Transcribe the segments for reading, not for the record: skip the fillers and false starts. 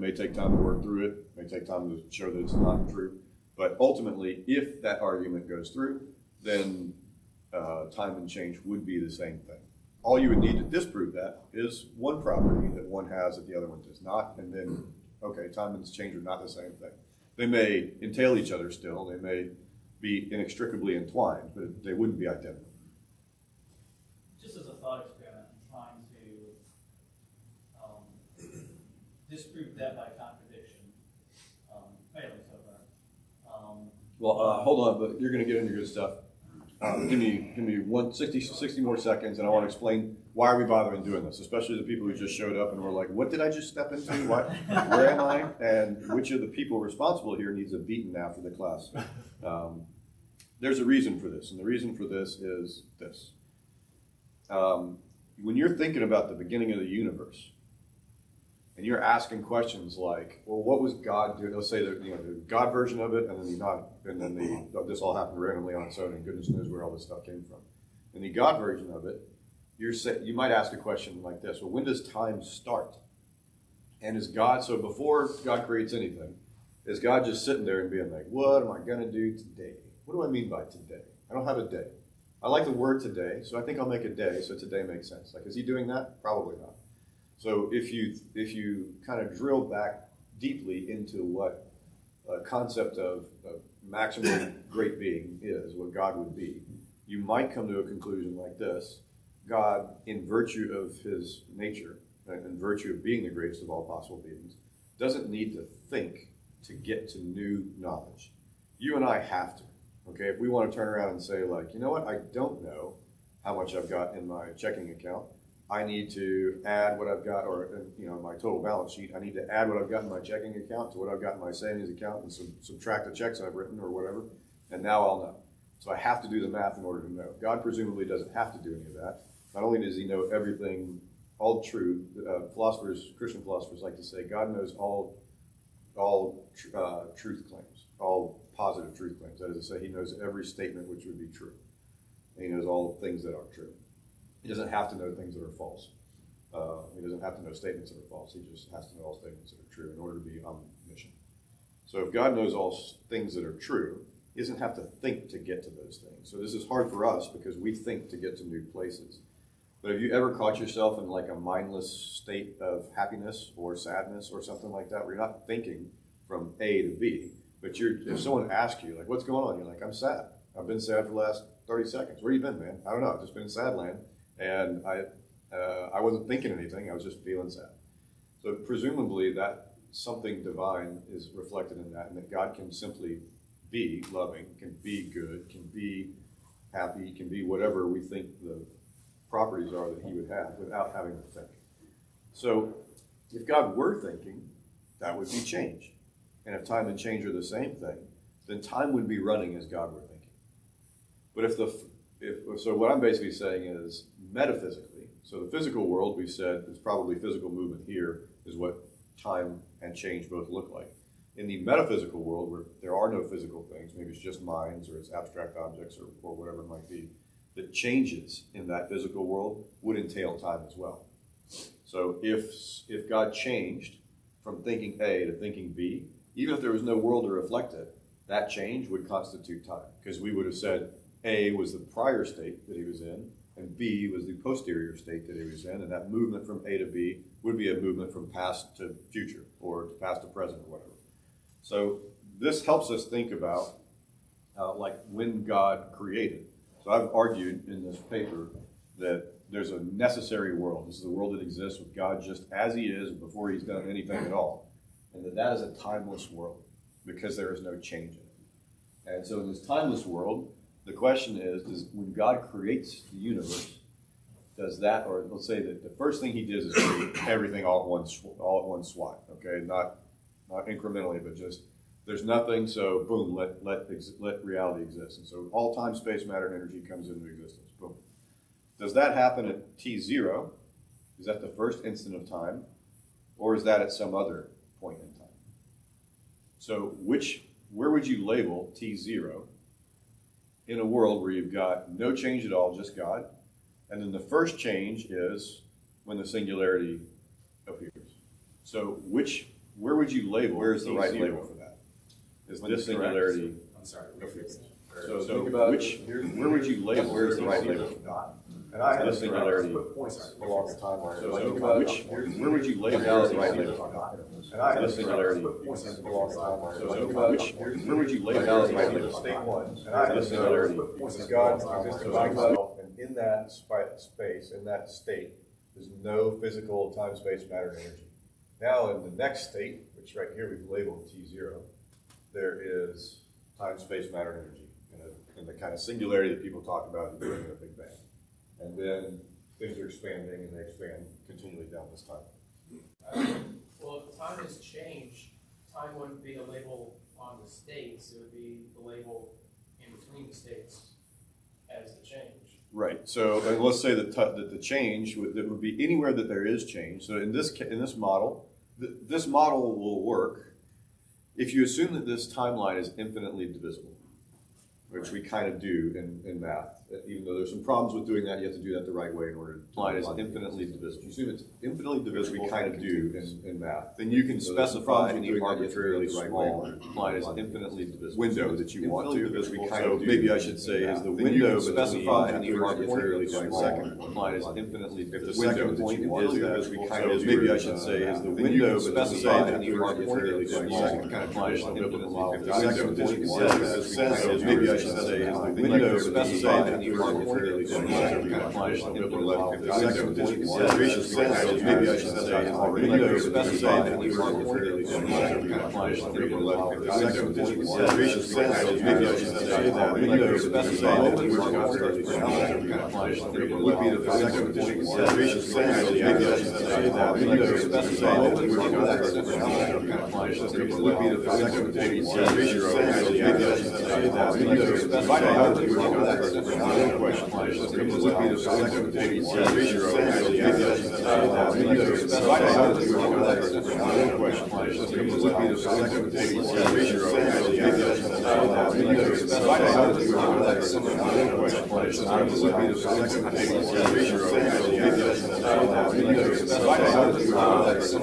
may take time to work through it, may take time to show that it's not true. But ultimately, if that argument goes through, then time and change would be the same thing. All you would need to disprove that is one property that one has that the other one does not, and then, okay, time and change are not the same thing. They may entail each other still, they may be inextricably entwined, but they wouldn't be identical. Just as a thought experiment, I'm trying to disprove that by contradiction. Failing so far. Well, hold on, but you're going to get into good stuff. Give me 60 more seconds, and I want to explain why are we bothering doing this, especially the people who just showed up and were like, what did I just step into? What? Where am I? And which of the people responsible here needs a beating after the class? There's a reason for this, and the reason for this is this. When you're thinking about the beginning of the universe, and you're asking questions like, well, what was God doing? Let's say the God version of it, and then this all happened randomly on its own, and goodness knows where all this stuff came from. In the God version of it, you might ask a question like this: well, when does time start? And is God, so before God creates anything, is God just sitting there and being like, what am I going to do today? What do I mean by today? I don't have a day. I like the word today, so I think I'll make a day, so today makes sense. Like, is he doing that? Probably not. So if you kind of drill back deeply into what a concept of maximum great being is, what God would be, you might come to a conclusion like this: God, in virtue of his nature, and in virtue of being the greatest of all possible beings, doesn't need to think to get to new knowledge. You and I have to. Okay, if we want to turn around and say, like, you know what, I don't know how much I've got in my checking account. I need to add what I've got, or my total balance sheet. I need to add what I've got in my checking account to what I've got in my savings account and subtract the checks I've written or whatever, and now I'll know. So I have to do the math in order to know. God presumably doesn't have to do any of that. Not only does he know everything, all truth, Christian philosophers like to say, God knows all truth claims, all positive truth claims. That is to say, he knows every statement which would be true. And he knows all the things that are true. He doesn't have to know things that are false. He doesn't have to know statements that are false. He just has to know all statements that are true in order to be omniscient. So if God knows all things that are true, he doesn't have to think to get to those things. So this is hard for us because we think to get to new places. But have you ever caught yourself in like a mindless state of happiness or sadness or something like that, where you're not thinking from A to B, but if someone asks you, like, what's going on? You're like, I'm sad. I've been sad for the last 30 seconds. Where you been, man? I don't know. I've just been in sad land. And I wasn't thinking anything. I was just feeling sad. So presumably that something divine is reflected in that, and that God can simply be loving, can be good, can be happy, can be whatever we think the properties are that he would have without having to think. So if God were thinking, that would be change. And if time and change are the same thing, then time would be running as God were thinking. But so what I'm basically saying is, metaphysically, so the physical world, we said, is probably physical movement here, is what time and change both look like. In the metaphysical world, where there are no physical things, maybe it's just minds or it's abstract objects or whatever it might be, the changes in that physical world would entail time as well. So if God changed from thinking A to thinking B, even if there was no world to reflect it, that change would constitute time, because we would have said A was the prior state that he was in, and B was the posterior state that he was in, and that movement from A to B would be a movement from past to future, or past to present, or whatever. So this helps us think about like when God created. So I've argued in this paper that there's a necessary world. This is a world that exists with God just as he is before he's done anything at all. And that is a timeless world because there is no change in it. And so in this timeless world, the question is when God creates the universe, does that, or let's say that the first thing he does is create everything all at one swat, okay? Not incrementally, but just there's nothing, so boom, let reality exist. And so all time, space, matter, and energy comes into existence, boom. Does that happen at t0? Is that the first instant of time? Or is that at some other point in time? So where would you label t0 in a world where you've got no change at all, just God, and then the first change is when the singularity appears? So where would you label? Where is the right label for that? Is this singularity? I'm sorry. So think about where would you label? Where is the right label for that? And I had This singularity. points along the timeline. So think about where would you label? Where is the right label for that? And I had This singularity. points along the timeline. So think about where would you label? Where is the right label for State that? one. And I had This singularity. points of God existing by himself, and in that space, in that state, there's no physical time, space, matter, and energy. Now in the next state, which right here we've labeled T0, there is time, space, matter, and energy, and the kind of singularity that people talk about at the beginning of the Big Bang. And then things are expanding, and they expand continually down this time. Well, if time has changed, time wouldn't be a label on the states, it would be the label in between the states as the change. Right. So and let's say that the change would be anywhere that there is change. So in this model, this model will work if you assume that this timeline is infinitely divisible, which we kind of do in math. Even though there's some problems with doing that, you have to do that the right way in order to line is infinitely divisible. You assume it's infinitely divisible, we kind of do in math. Then you can specify any arbitrarily small line is infinitely divisible window that you want to. We kind of maybe I should say is the window specify any arbitrarily small line is infinitely divisible. If the second point is that we kind of maybe I should say is the window specify any arbitrarily small kind of line is infinitely divisible. If the second point is maybe I should say is the window specify any arbitrarily small kind of line is infinitely divisible. If the second point is maybe I should say is the window specify any arbitrarily small kind of line is infinitely divisible. If the second point is maybe I should say that window specify any arbitrarily small kind of line is infinitely would be the second point is maybe I should say that window specify any arbitrarily small kind of line is infinitely would be the second point is maybe I should say that window specify any arbitrarily small question would be the second point is maybe I should say that window specify any arbitrarily small question would be the second point is maybe I should say that window specify any arbitrarily small question would be the second point is maybe I should say that window specify any arbitrarily small question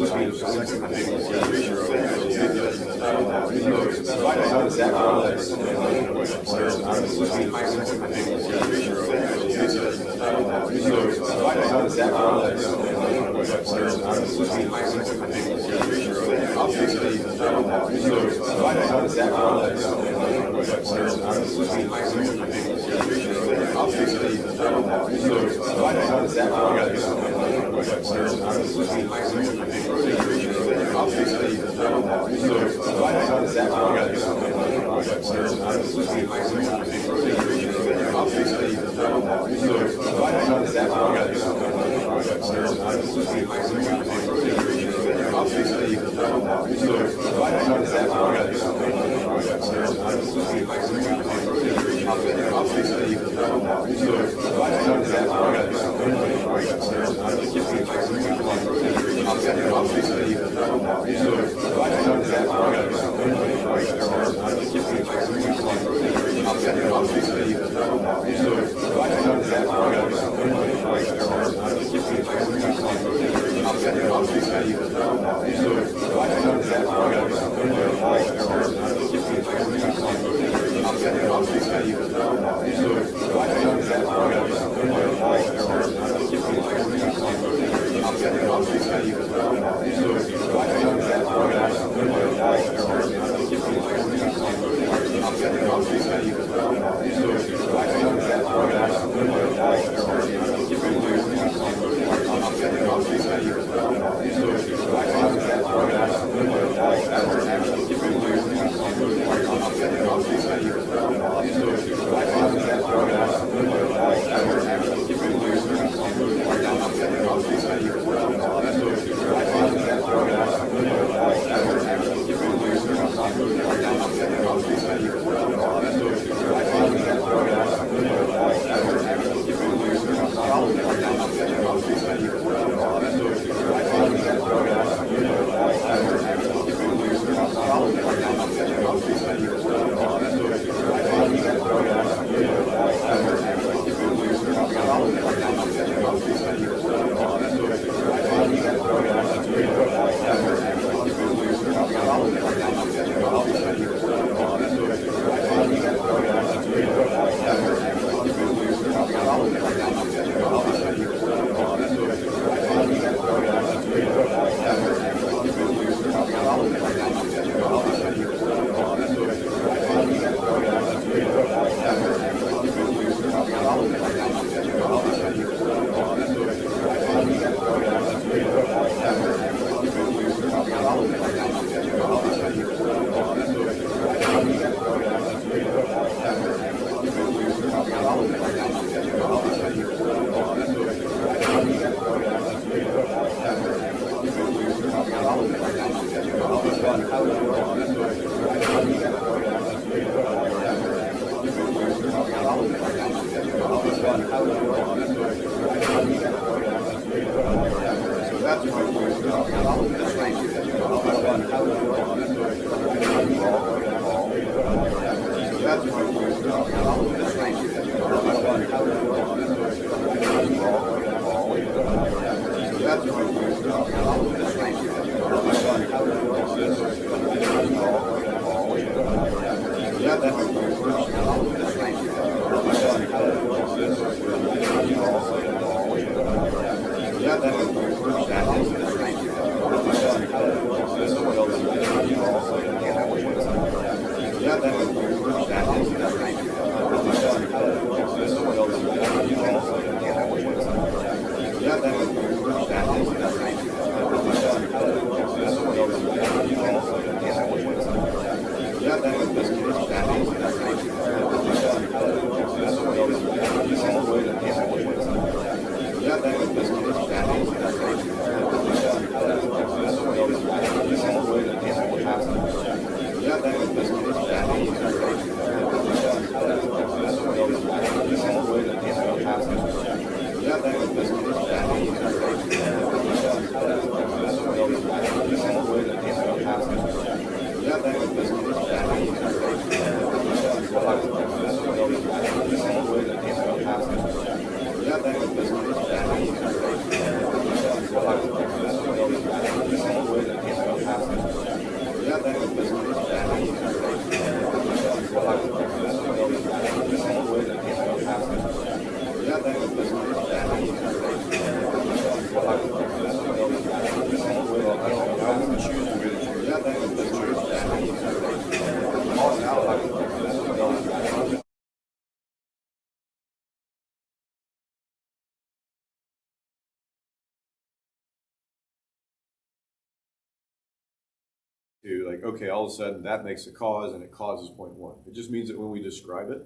would be the second point is maybe I should say that window specify any arbitrarily small To like, okay, all of a sudden that makes a cause and it causes point one. It just means that when we describe it,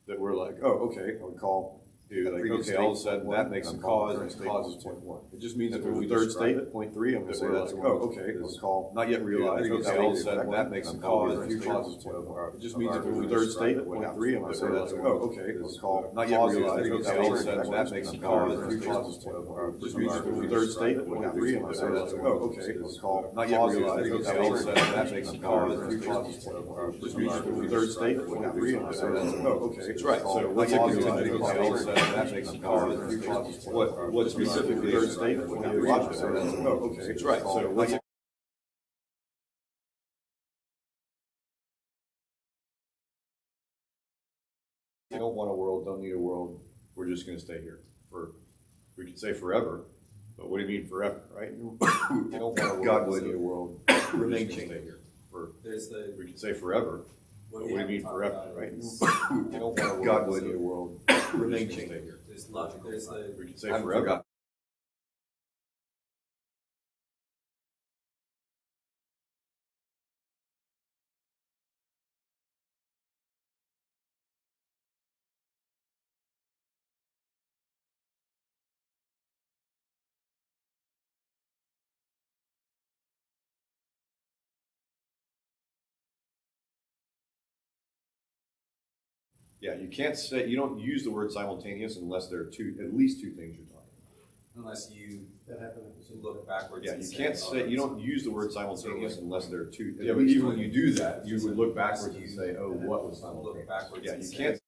that we're like, oh, okay, I would call to like, okay, all of a sudden that makes a cause and it causes point one. It just means that when we third state, point three, I'm going to say like, oh, okay, I would call not yet realized. Okay, all of a sudden that makes a cause and it causes point one. It just means that when we third state, point three, I'm going to say like, oh, okay, I would call not yet realized. Okay, all of a sudden that makes a cause and it causes point one. It just means that when we third state, point three, I'm going to say like, oh, okay, I would call not yet realized. Okay, all of a sudden that makes a cause and it causes point one. It just means that when we third state, point three, I'm going to say like, oh, okay, that's right. So let's get into all of a sudden that makes a cause. What specifically third state? Oh, okay, that's right. So let's. You don't want a world, don't need a world. We're just going to stay here for. We could say forever, but what do you mean forever, right? You don't want a world, God would need a world. Remain changing here for. We could say forever. But what do you mean forever, right? You don't want a world, God would need a world. Remain changing here. There's logical. We could say forever. Yeah, you can't say, you don't use the word simultaneous unless there are at least two things you're talking about. Unless you look backwards. Yeah, you can't say, you don't use the word simultaneous unless there are two. Yeah, but even when you do that, you would look backwards and say, oh, what was simultaneous? Look backwards. Yeah, you can't.